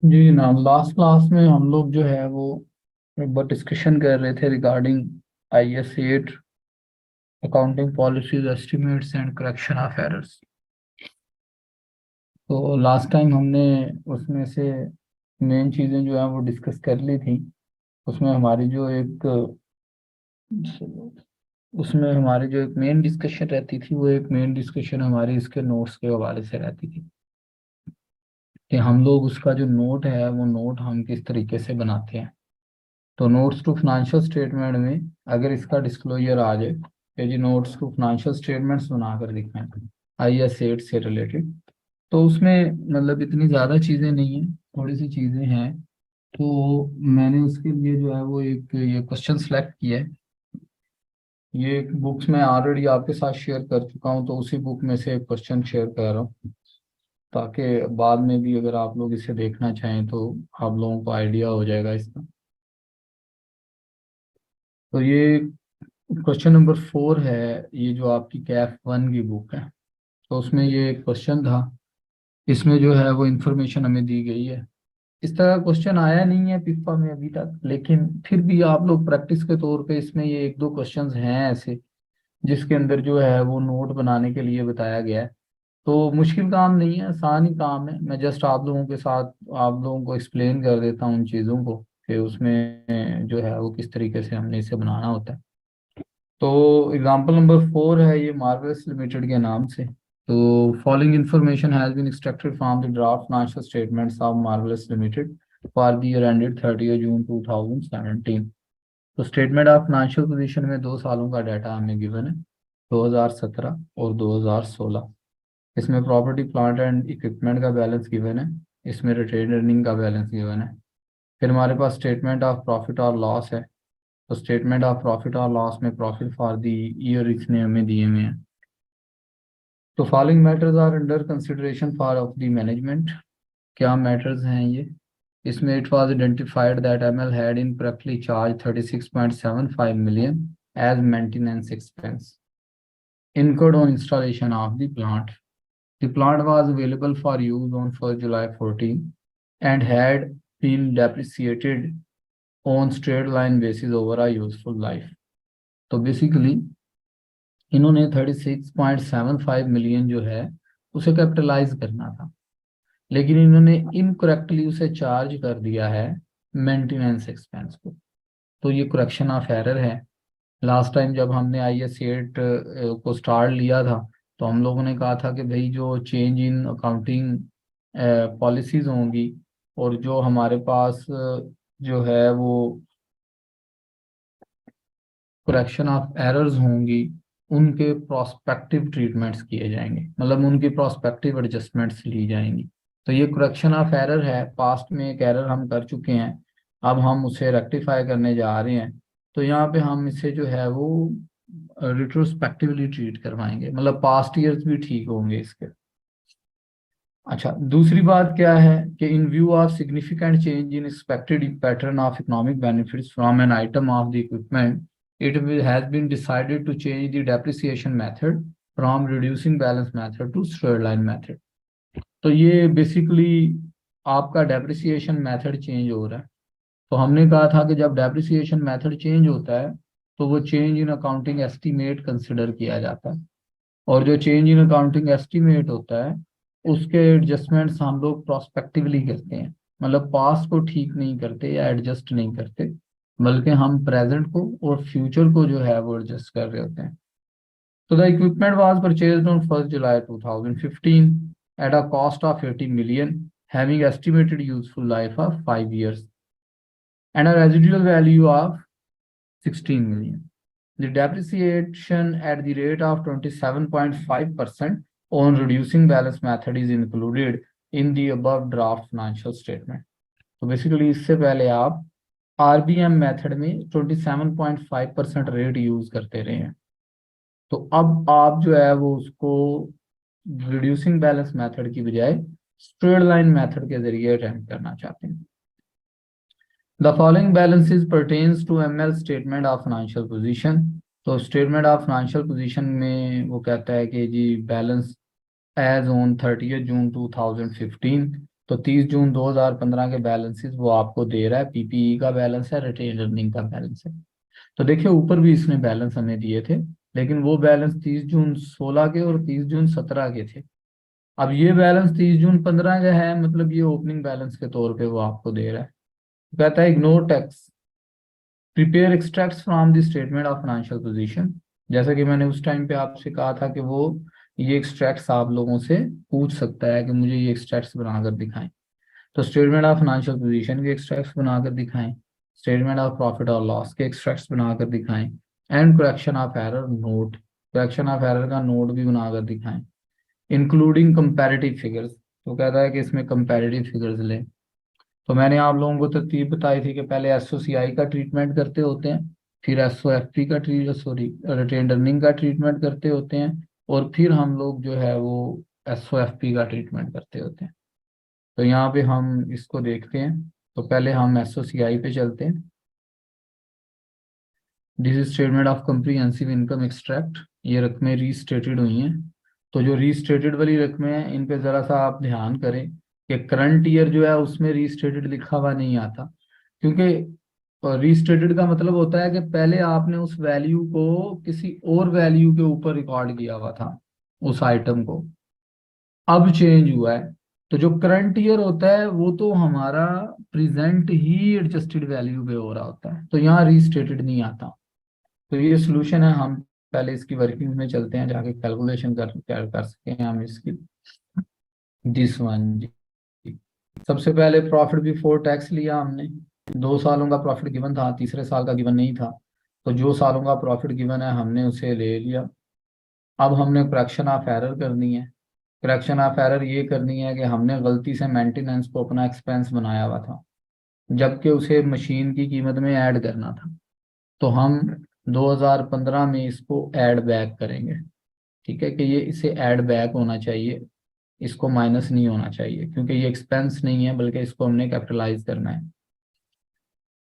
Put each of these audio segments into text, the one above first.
जी जनाब, last class में हम लोग जो है वो एक बार डिस्कशन कर रहे थे regarding IS 8 accounting policies estimates and correction of errors. तो लास्ट टाइम हमने उसमें से मेन चीज़ें जो है वो डिस्कस कर ली थी। उसमें हमारी जो एक उसमें हमारी जो एक मेन डिस्कशन रहती थी, वो एक मेन डिस्कशन हमारी इसके नोट्स के हवाले से रहती थी कि हम लोग उसका जो नोट है वो नोट हम किस तरीके से बनाते हैं। तो नोट्स टू फाइनेंशियल स्टेटमेंट में अगर इसका डिस्क्लोजर आ जाए कि जी नोट्स टू फाइनेंशियल स्टेटमेंट्स बनाकर दिखाएं IS 8 से रिलेटेड, तो उसमें मतलब इतनी ज़्यादा चीज़ें नहीं हैं, थोड़ी सी चीज़ें हैं। तो मैंने उसके लिए जो है वो एक ये क्वेश्चन सेलेक्ट किया है। ये बुक्स मैं ऑलरेडी आपके साथ शेयर कर चुका हूँ, तो उसी बुक में से एक क्वेश्चन शेयर कर रहा हूँ ताकि बाद में भी अगर आप लोग इसे देखना चाहें तो आप लोगों को आइडिया हो जाएगा इसका। तो ये क्वेश्चन नंबर 4 है, ये जो आपकी कैफ 1 की बुक है। तो उसमें ये क्वेश्चन था, इसमें जो है वो इंफॉर्मेशन हमें दी गई है। इस तरह का क्वेश्चन आया नहीं है पिफा में अभी तक, लेकिन फिर भी आप लोग प्रैक्टिस के तौर पे इसमें ये एक दो क्वेश्चंस हैं ऐसे जिसके अंदर जो है वो नोट बनाने के लिए बताया गया है। तो मुश्किल काम नहीं है, आसान ही काम है। मैं जस्ट आप लोगों के साथ आप लोगों को एक्सप्लेन कर देता हूँ उन चीज़ों को कि उसमें जो है वो किस तरीके से हमने इसे बनाना होता है। तो एग्जांपल नंबर 4 है ये मार्वल्स लिमिटेड के नाम से। तो following information has been extracted from the draft financial statements of Marvels Limited for the year ended 30 June 2017। तो स्टेटमेंट ऑफ फाइनेंशियल पोजीशन में 2 सालों का डाटा हमें गिवन है, 2017 और 2016। इसमें प्रॉपर्टी प्लांट एंड इक्विपमेंट का बैलेंस गिवन है, इसमें रिटेन अर्निंग का बैलेंस गिवन है। फिर हमारे पास स्टेटमेंट ऑफ प्रॉफिट और लॉस है। तो स्टेटमेंट ऑफ प्रॉफिट और लॉस में प्रॉफिट फॉर द ईयर इसने हमें दिए हुए हैं। तो following matters are under consideration for of the management. क्या मैटर्स हैं ये? इसमें it was identified that ML had incorrectly charge 36.75 million as maintenance expense incurred on installation of the plant. The plant was available for use on 1st July 14 and had been depreciated on straight line basis over a useful life. तो basically इन्होंने 36.75 million जो है उसे capitalise करना था, लेकिन इन्होंने incorrectly उसे चार्ज कर दिया है मेंटेनेंस एक्सपेंस को। तो ये करेक्शन ऑफ एरर है। लास्ट टाइम जब हमने IS 8 को स्टार्ट लिया था, तो हम लोगों ने कहा था कि भाई जो चेंज इन अकाउंटिंग पॉलिसीज होंगी और जो हमारे पास जो है वो करेक्शन ऑफ एरर्स होंगी, उनके प्रोस्पेक्टिव ट्रीटमेंट्स किए जाएंगे, मतलब उनकी प्रोस्पेक्टिव एडजस्टमेंट्स ली जाएंगी। तो ये करेक्शन ऑफ एरर है, पास्ट में एक एरर हम कर चुके हैं, अब हम उसे रेक्टिफाई करने जा रहे हैं। तो यहाँ पे हम इसे जो है वो रिट्रोस्पेक्टिवली ट्रीट करवाएंगे, मतलब पास्ट ईयर्स भी ठीक होंगे इसके। अच्छा, दूसरी बात क्या है कि इन view of significant change in expected pattern of economic benefits from an item of the equipment, it has been decided to change the depreciation method from reducing balance method to straight line method. तो ये basically आपका depreciation method change हो रहा है। तो हमने कहा था कि जब डेप्रिसिएशन मेथड चेंज होता है तो वो change in accounting estimate consider किया जाता है, और जो चेंज इन अकाउंटिंग एस्टीमेट होता है उसके एडजस्टमेंट्स हम लोग प्रोस्पेक्टिवली करते हैं, मतलब पास्ट को ठीक नहीं करते या एडजस्ट नहीं करते, बल्कि हम प्रेजेंट को और फ्यूचर को जो है वो एडजस्ट कर रहे होते हैं। तो the equipment was purchased on 1st July 2015 at a cost of 80 million, having estimated useful life of 5 years and a residual value of 16 million. The depreciation at the rate of 27.5% on reducing balance method is included in the above draft financial statement. तो basically इससे पहले आप RBM method में 27.5% rate use करते रहे हैं, तो अब आप जो है वो उसको रिड्यूसिंग बैलेंस मेथड की बजाय स्ट्रेट लाइन मेथड के जरिए अटेम्प्ट करना चाहते हैं। The following balances pertains to ML statement of financial position. तो स्टेटमेंट ऑफ फाइनेंशियल पोजीशन में वो कहता है कि जी बैलेंस एज ऑन 30 जून 2015 तो 30 जून 2015 के बैलेंसेस वो आपको दे रहा है, पीपीई का बैलेंस है, रिटेन अर्निंग का बैलेंस है। तो देखिए ऊपर भी इसने बैलेंस हमें दिए थे, लेकिन वो बैलेंस 30 जून 16 के और 30 जून 17 के थे। अब ये बैलेंस 30 जून 15 का है, मतलब ये ओपनिंग बैलेंस के तौर पे वो आपको दे रहा है। कहता है ignore tax, prepare extracts from the statement of financial position. जैसा कि मैंने उस टाइम पे आपसे कहा था कि वो ये एक्सट्रैक्ट्स आप लोगों से पूछ सकता है कि मुझे ये एक्सट्रैक्ट्स बनाकर दिखाएं। तो स्टेटमेंट ऑफ फाइनेंशियल पोजीशन के एक्सट्रैक्ट्स बनाकर दिखाएं, स्टेटमेंट ऑफ प्रॉफिट और लॉस के एक्सट्रैक्ट्स बनाकर दिखाएं, and correction of error note, correction of error का नोट भी बनाकर दिखाएं, इंक्लूडिंग कंपैरेटिव फिगर्स। तो कहता है कि इसमें कंपैरेटिव फिगर्स लें। तो मैंने आप लोगों को तरतीब बताई थी कि पहले एसओसीआई का ट्रीटमेंट करते होते हैं, फिर एसओएफपी का रिटेन अर्निंग का ट्रीटमेंट करते होते हैं, और फिर हम लोग जो है वो एसओएफपी का ट्रीटमेंट करते होते हैं। तो यहाँ पे हम इसको देखते हैं। तो पहले हम एसओसीआई पे चलते हैं। This is statement of comprehensive income extract. ये रकमें रीस्टेटेड हुई हैं। तो जो रीस्टेटेड वाली रकमें हैं इन पे ज़रा सा आप ध्यान करें कि करंट ईयर जो है उसमें रीस्टेटेड लिखा हुआ नहीं आता, क्योंकि रीस्टेटेड का मतलब होता है कि पहले आपने उस वैल्यू को किसी और वैल्यू के ऊपर रिकॉर्ड किया हुआ था, उस आइटम को, अब चेंज हुआ है। तो जो करंट ईयर होता है वो तो हमारा प्रेजेंट ही एडजस्टेड वैल्यू पे हो रहा होता है, तो यहाँ रीस्टेटेड नहीं आता। तो ये सोल्यूशन है। हम पहले इसकी वर्किंग में चलते हैं, जाके कैलकुलेशन कर सकें हम इसकी। दिस वन जी, सबसे पहले प्रॉफिट बिफोर टैक्स लिया हमने। 2 सालों का प्रॉफिट गिवन था, तीसरे साल का गिवन नहीं था। तो जो सालों का प्रॉफिट गिवन है हमने उसे ले लिया। अब हमने करेक्शन ऑफ एरर करनी है। करेक्शन ऑफ एरर ये करनी है कि हमने गलती से मेंटेनेंस को अपना एक्सपेंस बनाया हुआ था, जबकि उसे मशीन की कीमत में ऐड करना था। तो हम 2015 में इसको ऐड बैक करेंगे। ठीक है, कि ये इसे ऐड बैक होना चाहिए, इसको माइनस नहीं होना चाहिए, क्योंकि ये एक्सपेंस नहीं है बल्कि इसको हमने कैपिटलाइज करना है।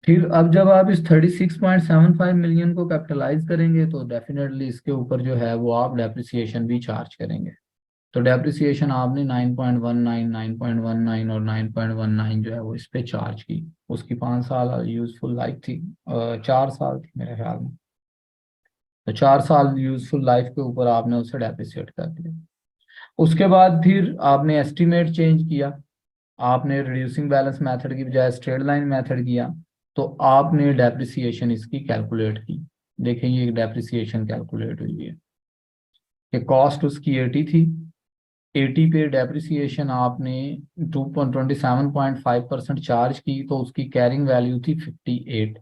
फिर अब जब आप इस 36.75 मिलियन को कैपिटलाइज करेंगे तो डेफिनेटली इसके ऊपर जो है वो आप डेप्रिसिएशन भी चार्ज करेंगे। तो डेप्रिसिएशन आपने 9.19, 9.19 और 9.19 जो है वो इस पे चार्ज की। उसकी 5 साल यूजफुल लाइफ थी, 4 साल थी मेरे ख्याल में। तो 4 साल यूजफुल लाइफ के ऊपर आपने उसे डेप्रिसिएट कर दिया। उसके बाद फिर आपने एस्टिमेट चेंज किया, आपने रिड्यूसिंग बैलेंस मेथड की बजाय स्ट्रेट लाइन मेथड किया। तो आपने डेप्रिसिएशन इसकी कैलकुलेट की। देखें ये डेप्रिसिएशन कैलकुलेट हुई है कि कॉस्ट उसकी 80 थी, 80 पे डेप्रिसिएशन आपने 2.27.5% चार्ज की, तो उसकी कैरिंग वैल्यू थी 58।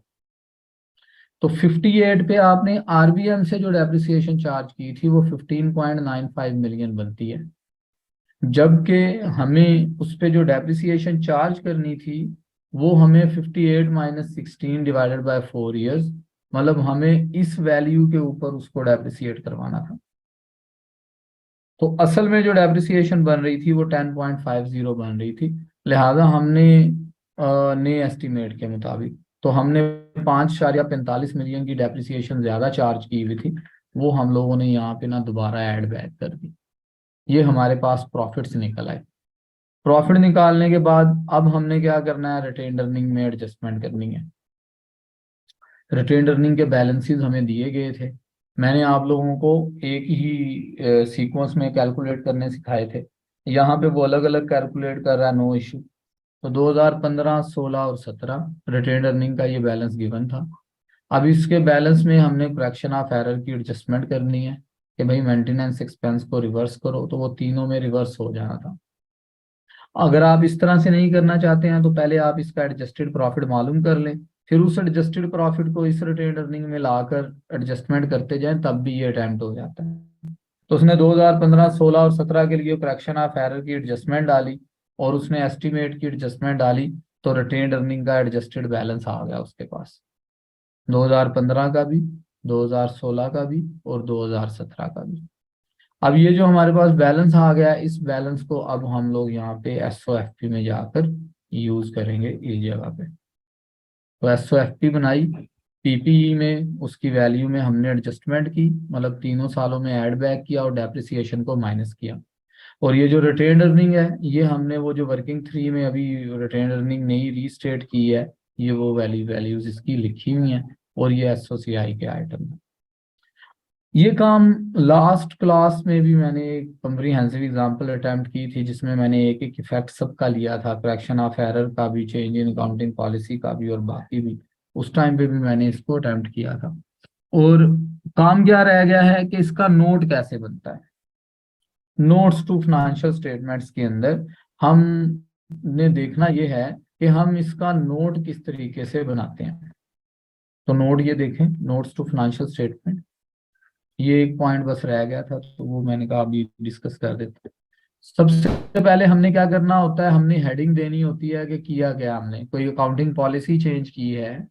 तो 58 पे आपने आरबीएम से जो डेप्रिसिएशन चार्ज की थी वो 15.95 मिलियन बनती है, जबकि हमें उस पे जो डेप्रिसिएशन चार्ज करनी थी वो हमें 58 माइनस 16 डिवाइडेड बाय 4 ईयर्स, मतलब हमें इस वैल्यू के ऊपर उसको डेप्रिसिएट करवाना था। तो असल में जो डेप्रिसिएशन बन रही थी वो 10.50 बन रही थी। लिहाजा हमने नए एस्टिमेट के मुताबिक तो हमने 5.45 मिलियन की डेप्रिसिएशन ज्यादा चार्ज की हुई थी, वो हम लोगों ने यहाँ पे ना दोबारा ऐड बैक कर दी। ये हमारे पास प्रॉफिट से निकल आए। प्रॉफिट निकालने के बाद अब हमने क्या करना है, रिटेन अर्निंग में एडजस्टमेंट करनी है। रिटेन अर्निंग के बैलेंसेस हमें दिए गए थे, मैंने आप लोगों को एक ही सीक्वेंस में कैलकुलेट करने सिखाए थे। यहाँ पे वो अलग अलग कैलकुलेट कर रहा है, नो इशू। तो 2015, 16 और 17 रिटेन अर्निंग का ये बैलेंस गिवन था। अब इसके बैलेंस में हमने करेक्शन ऑफ एरर की एडजस्टमेंट करनी है कि भाई मेंटेनेंस एक्सपेंस को रिवर्स करो, तो वो तीनों में रिवर्स हो जाना था। अगर आप इस तरह से नहीं करना चाहते हैं तो पहले आप इसका एडजस्टेड प्रॉफिट मालूम कर लें, फिर उस एडजस्टेड प्रॉफिट को इस रिटेन अर्निंग में लाकर एडजस्टमेंट करते जाएं, तब भी ये अटेम्प्ट हो जाता है। तो उसने 2015, 16 और 17 के लिए करेक्शन ऑफ एरर की एडजस्टमेंट डाली और उसने एस्टिमेट की एडजस्टमेंट डाली, तो रिटेन अर्निंग का एडजस्टेड बैलेंस आ गया उसके पास, 2015 का भी, 2016 का भी और 2017 का भी। अब ये जो हमारे पास बैलेंस आ गया, इस बैलेंस को अब हम लोग यहाँ पे एसओएफपी में जाकर यूज करेंगे इस जगह पे। तो एसओएफपी बनाई, पीपीई में उसकी वैल्यू में हमने एडजस्टमेंट की, मतलब तीनों सालों में ऐड बैक किया और डेप्रिसिएशन को माइनस किया। और ये जो रिटेन अर्निंग है, ये हमने वो जो वर्किंग 3 में अभी रिटेन अर्निंग नई रीस्टेट की है, ये वो वैल्यूज इसकी लिखी हुई हैं, और ये एसओसीआई के आइटम है। ये काम लास्ट क्लास में भी मैंने एक कम्प्रीहेंसिव एग्जांपल अटेम्प्ट की थी, जिसमें मैंने एक एक इफेक्ट सबका लिया था, करेक्शन ऑफ एरर का भी, चेंज इन अकाउंटिंग पॉलिसी का भी, और बाकी भी। उस टाइम पे भी मैंने इसको अटेम्प्ट किया था। और काम क्या रह गया है कि इसका नोट कैसे बनता है। नोट्स टू फाइनेंशियल स्टेटमेंट्स के अंदर हमने देखना ये है कि हम इसका नोट किस तरीके से बनाते हैं। तो नोट ये देखें, नोट्स टू फाइनेंशियल स्टेटमेंट, ये एक पॉइंट बस रह गया था, तो वो मैंने कहा अभी डिस्कस कर देते हैं। सबसे पहले हमने क्या करना होता है, हमने हेडिंग देनी होती है कि किया क्या, हमने कोई अकाउंटिंग पॉलिसी चेंज की है,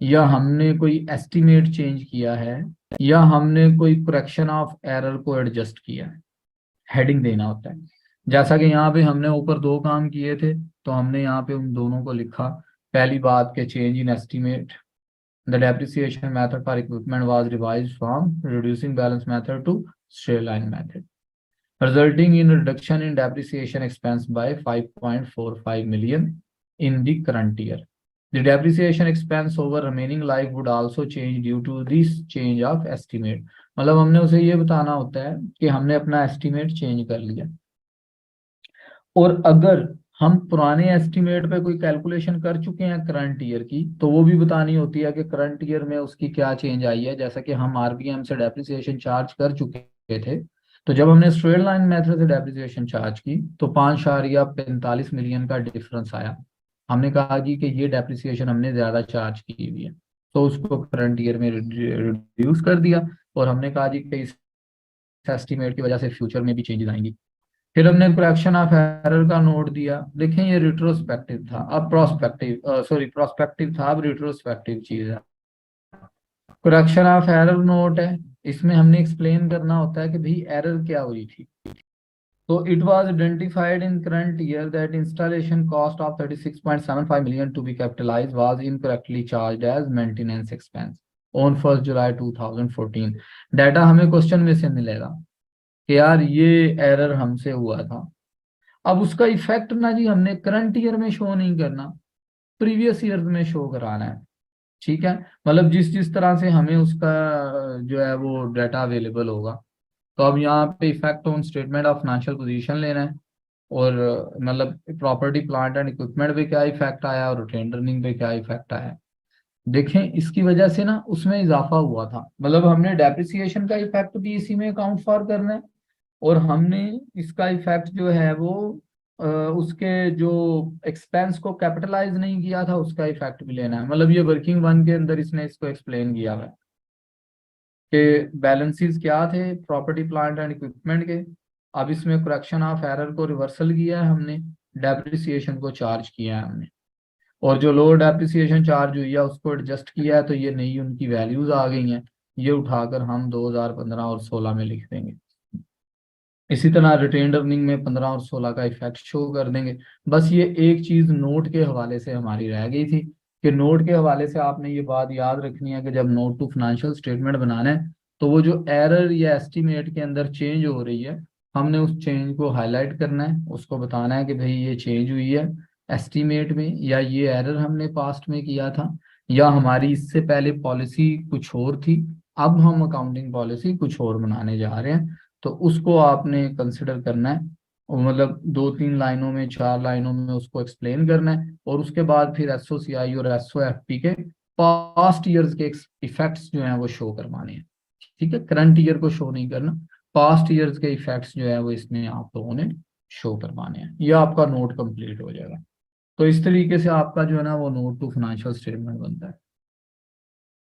या हमने कोई एस्टिमेट चेंज किया है, या हमने कोई करेक्शन ऑफ एरर को एडजस्ट किया है। हेडिंग देना होता है। जैसा कि यहाँ पे हमने ऊपर दो काम किए थे, तो हमने यहाँ पे उन दोनों को लिखा। पहली बात के change in estimate, the depreciation method for equipment was revised from reducing balance method to straight line method, resulting in reduction in depreciation expense by 5.45 million in the current year. The depreciation expense over remaining life would also change due to this change of estimate. मतलब हमने उसे ये बताना होता है कि हमने अपना एस्टिमेट चेंज कर लिया, और अगर हम पुराने एस्टिमेट पे कोई कैलकुलेशन कर चुके हैं करंट ईयर की, तो वो भी बतानी होती है कि करंट ईयर में उसकी क्या चेंज आई है। जैसा कि हम आरबीएम से डेप्रिसिएशन चार्ज कर चुके थे, तो जब हमने स्ट्रेट लाइन मेथड से डेप्रिसिएशन चार्ज की, तो 5.45 मिलियन का डिफरेंस आया। हमने कहा कि ये डेप्रिसिएशन हमने ज्यादा चार्ज की हुई है, तो उसको करंट ईयर में रिड्यूस कर दिया, और हमने कहा जी कि इस एस्टिमेट की वजह से फ्यूचर में भी चेंजेस आएंगी। फिर हमने करेक्शन ऑफ एरर का नोट दिया। देखें ये रिट्रोस्पेक्टिव था, अब प्रोस्पेक्टिव, सॉरी प्रोस्पेक्टिव था, अब रिट्रोस्पेक्टिव चीज है। करेक्शन ऑफ एरर नोट है, इसमें हमने एक्सप्लेन करना होता है कि भाई एरर क्या हुई थी। तो it was identified in current year that installation cost of 36.75 million to be capitalised was incorrectly charged as maintenance expense on 1 July 2014। Data हमें क्वेश्चन में से मिलेगा कि यार ये एरर हमसे हुआ था। अब उसका इफेक्ट ना जी हमने करंट ईयर में शो नहीं करना, प्रीवियस ईयर में शो कराना है। ठीक है, मतलब जिस जिस तरह से हमें उसका जो है वो डाटा अवेलेबल होगा। तो अब यहाँ पे effect on statement of financial position लेना है, और मतलब प्रॉपर्टी प्लांट एंड इक्विपमेंट पे क्या इफेक्ट आया और रिटेन अर्निंग पे क्या इफेक्ट आया। देखें इसकी वजह से ना उसमें इजाफा हुआ था, मतलब हमने डेप्रिसिएशन का इफेक्ट भी इसी में अकाउंट फॉर करना है, और हमने इसका इफेक्ट जो है वो उसके जो एक्सपेंस को कैपिटलाइज नहीं किया था उसका इफेक्ट भी लेना है। मतलब ये वर्किंग वन के अंदर इसने इसको एक्सप्लेन किया हुआ है कि बैलेंसेस क्या थे प्रॉपर्टी प्लांट एंड इक्विपमेंट के। अब इसमें करेक्शन ऑफ एरर को रिवर्सल किया है हमने, डेप्रिसिएशन को चार्ज किया है हमने, और जो लोअर डेप्रिसिएशन चार्ज हुई है उसको एडजस्ट किया है, तो ये नई उनकी वैल्यूज आ गई हैं। ये उठाकर हम 2015 और 16 में लिख देंगे। इसी तरह रिटेन्ड अर्निंग में 15 और 16 का इफेक्ट शो कर देंगे। बस ये एक चीज नोट के हवाले से हमारी रह गई थी कि नोट के हवाले से आपने ये बात याद रखनी है कि जब नोट टू फाइनेंशियल स्टेटमेंट बनाना है, तो वो जो एरर या एस्टिमेट के अंदर चेंज हो रही है, हमने उस चेंज को हाईलाइट करना है, उसको बताना है कि भाई ये चेंज हुई है एस्टिमेट में, या ये एरर हमने पास्ट में किया था, या हमारी इससे पहले पॉलिसी कुछ और थी, अब हम अकाउंटिंग पॉलिसी कुछ और बनाने जा रहे हैं। तो उसको आपने कंसिडर करना है, और मतलब 2-3 लाइनों में 4 लाइनों में उसको एक्सप्लेन करना है, और उसके बाद फिर एसओसीआई और एसओएफपी के पास्ट ईयर्स के इफेक्ट्स जो हैं वो शो करवाने हैं। ठीक है, करंट ईयर को शो नहीं करना, पास्ट ईयर्स के इफेक्ट्स जो है वो इसमें आप लोगों ने शो करवाने हैं। ये आपका नोट कंप्लीट हो जाएगा। तो इस तरीके से आपका जो है ना वो नोट टू फाइनेंशियल स्टेटमेंट बनता है।